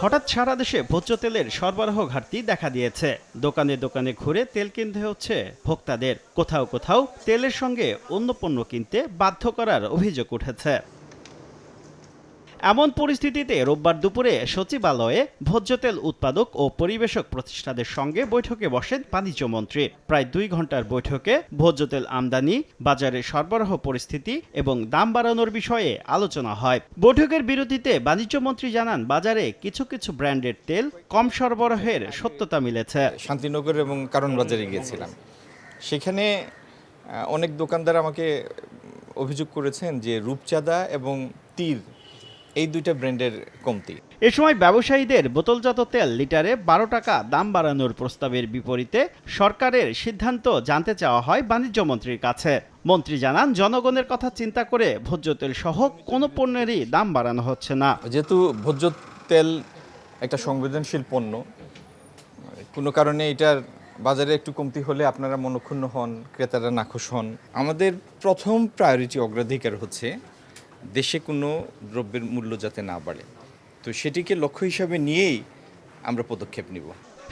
হঠাৎ সারা দেশে ভোজ্য তেলের সরবরাহ ঘাটতি দেখা দিয়েছে। দোকানে দোকানে ঘুরে তেল কিনতে হচ্ছে ভোক্তাদের। কোথাও কোথাও তেলের সঙ্গে অন্য পণ্য কিনতে বাধ্য করার অভিযোগ উঠেছে। এমন পরিস্থিতিতে রোববার দুপুরে সচিবালয়ে ভোজ্য তেল উৎপাদক ও পরিবেশক প্রতিষ্ঠানের সঙ্গে বৈঠকে বসেন বাণিজ্যমন্ত্রী। প্রায় 2 ঘন্টার বৈঠকে ভোজ্য তেল আমদানি, বাজারে সরবরাহ পরিস্থিতি এবং দাম বাড়ানোর বিষয়ে আলোচনা হয়। বৈঠকের বিরতিতে বাণিজ্যমন্ত্রী জানান, বাজারে কিছু কিছু ব্র্যান্ডের তেল কম সরবরাহের সত্যতা মিলেছে। শান্তিনগর এবং কারণ বাজারে গিয়েছিলাম, সেখানে অনেক দোকানদার আমাকে অভিযোগ করেছেন যে রূপচাঁদা এবং তীর এই দুইটা ব্র্যান্ডের কমতি। এ সময় ব্যবসায়ীদের বোতলজাত তেল লিটারে 12 টাকা দাম বাড়ানোর প্রস্তাবের বিপরীতে সরকারের সিদ্ধান্ত জানতে চাওয়া হয় বাণিজ্যমন্ত্রীর কাছে। মন্ত্রী জানান, জনগণের কথা চিন্তা করে ভোজ্য তেল সহ কোনো পণ্যেরই দাম বাড়ানো হচ্ছে না। যেহেতু ভোজ্য তেল একটা সংবেদনশীল পণ্য, কোনো কারণে এটার বাজারে একটু কমতি হলে আপনারা মনক্ষুণ্ণ হন, ক্রেতারা নাখুশ হন। আমাদের প্রথম প্রায়োরিটি অগ্রাধিকার হচ্ছে দেশে কোনো দ্রব্যের মূল্য যাতে না বাড়ে, তো সেটিকে লক্ষ্য হিসাবে নিয়েই আমরা পদক্ষেপ নিব।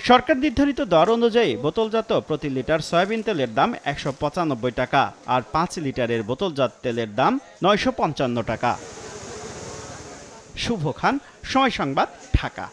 সরকার নির্ধারিত দর অনুযায়ী বোতলজাত প্রতি লিটার সয়াবিন তেলের দাম 195 টাকা আর 5 লিটারের বোতলজাত তেলের দাম 955 টাকা। শুভ খান, সময় সংবাদ, ঢাকা।